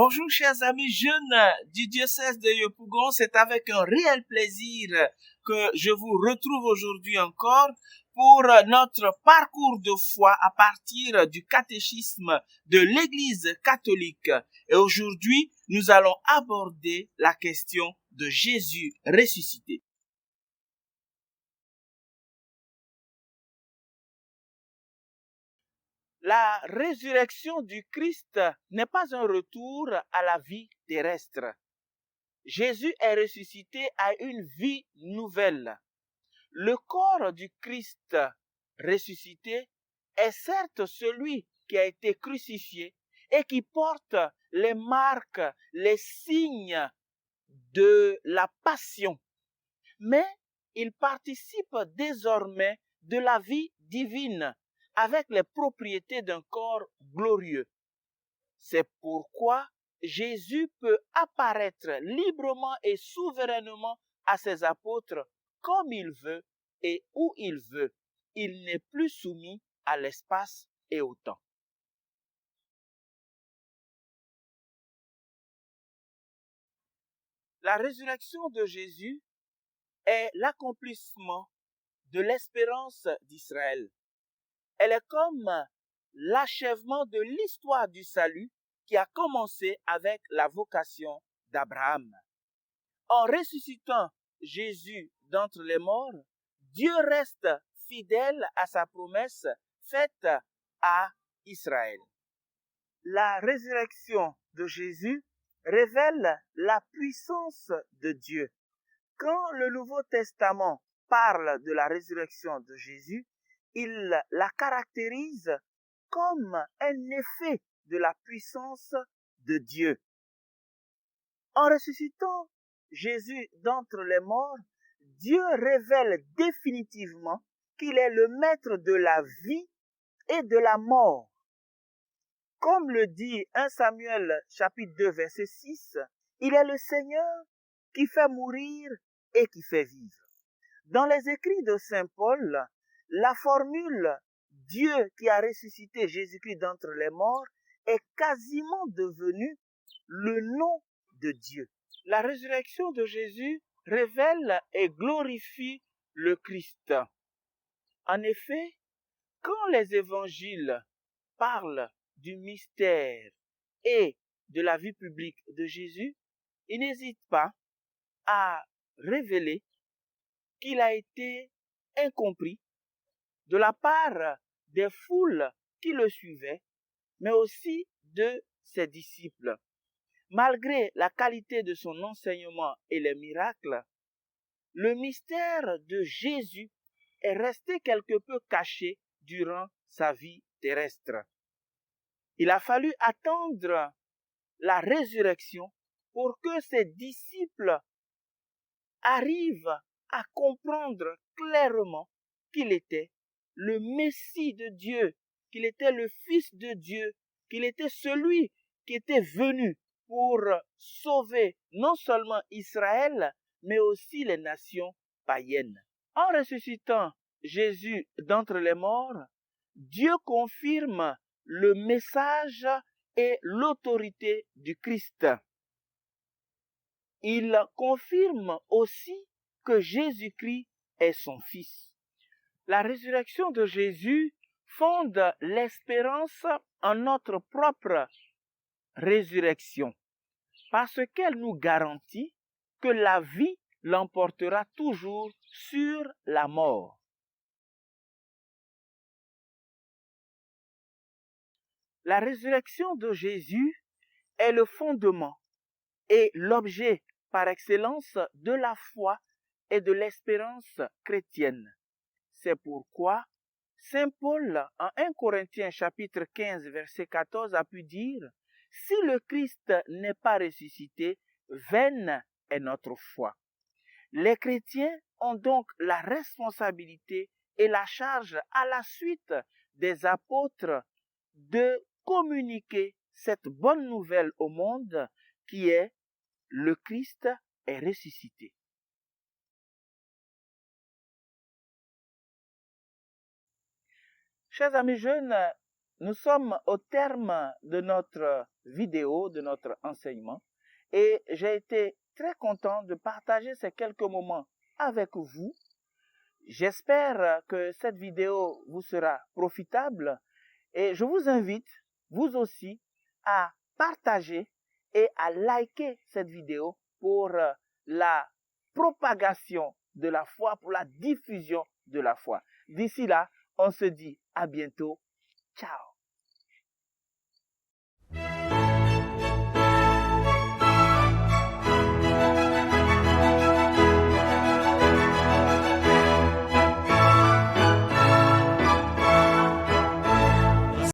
Bonjour chers amis jeunes du diocèse de Yopougon, c'est avec un réel plaisir que je vous retrouve aujourd'hui encore pour notre parcours de foi à partir du catéchisme de l'Église catholique. Et aujourd'hui, nous allons aborder la question de Jésus ressuscité. La résurrection du Christ n'est pas un retour à la vie terrestre. Jésus est ressuscité à une vie nouvelle. Le corps du Christ ressuscité est certes celui qui a été crucifié et qui porte les marques, les signes de la passion, mais il participe désormais de la vie divine avec les propriétés d'un corps glorieux. C'est pourquoi Jésus peut apparaître librement et souverainement à ses apôtres comme il veut et où il veut. Il n'est plus soumis à l'espace et au temps. La résurrection de Jésus est l'accomplissement de l'espérance d'Israël. Elle est comme l'achèvement de l'histoire du salut qui a commencé avec la vocation d'Abraham. En ressuscitant Jésus d'entre les morts, Dieu reste fidèle à sa promesse faite à Israël. La résurrection de Jésus révèle la puissance de Dieu. Quand le Nouveau Testament parle de la résurrection de Jésus, il la caractérise comme un effet de la puissance de Dieu. En ressuscitant Jésus d'entre les morts, Dieu révèle définitivement qu'il est le maître de la vie et de la mort. Comme le dit 1 Samuel chapitre 2 verset 6, il est le Seigneur qui fait mourir et qui fait vivre. Dans les écrits de Saint Paul, la formule Dieu qui a ressuscité Jésus-Christ d'entre les morts est quasiment devenue le nom de Dieu. La résurrection de Jésus révèle et glorifie le Christ. En effet, quand les évangiles parlent du mystère et de la vie publique de Jésus, ils n'hésitent pas à révéler qu'il a été incompris de la part des foules qui le suivaient, mais aussi de ses disciples. Malgré la qualité de son enseignement et les miracles, le mystère de Jésus est resté quelque peu caché durant sa vie terrestre. Il a fallu attendre la résurrection pour que ses disciples arrivent à comprendre clairement qu'il était le Messie de Dieu, qu'il était le Fils de Dieu, qu'il était celui qui était venu pour sauver non seulement Israël, mais aussi les nations païennes. En ressuscitant Jésus d'entre les morts, Dieu confirme le message et l'autorité du Christ. Il confirme aussi que Jésus-Christ est son Fils. La résurrection de Jésus fonde l'espérance en notre propre résurrection, parce qu'elle nous garantit que la vie l'emportera toujours sur la mort. La résurrection de Jésus est le fondement et l'objet par excellence de la foi et de l'espérance chrétienne. C'est pourquoi Saint Paul, en 1 Corinthiens chapitre 15, verset 14, a pu dire « Si le Christ n'est pas ressuscité, vaine est notre foi ». Les chrétiens ont donc la responsabilité et la charge à la suite des apôtres de communiquer cette bonne nouvelle au monde qui est le Christ est ressuscité. Chers amis jeunes, nous sommes au terme de notre vidéo, de notre enseignement, et j'ai été très content de partager ces quelques moments avec vous. J'espère que cette vidéo vous sera profitable et je vous invite, vous aussi, à partager et à liker cette vidéo pour la propagation de la foi, pour la diffusion de la foi. D'ici là, on se dit à bientôt. Ciao.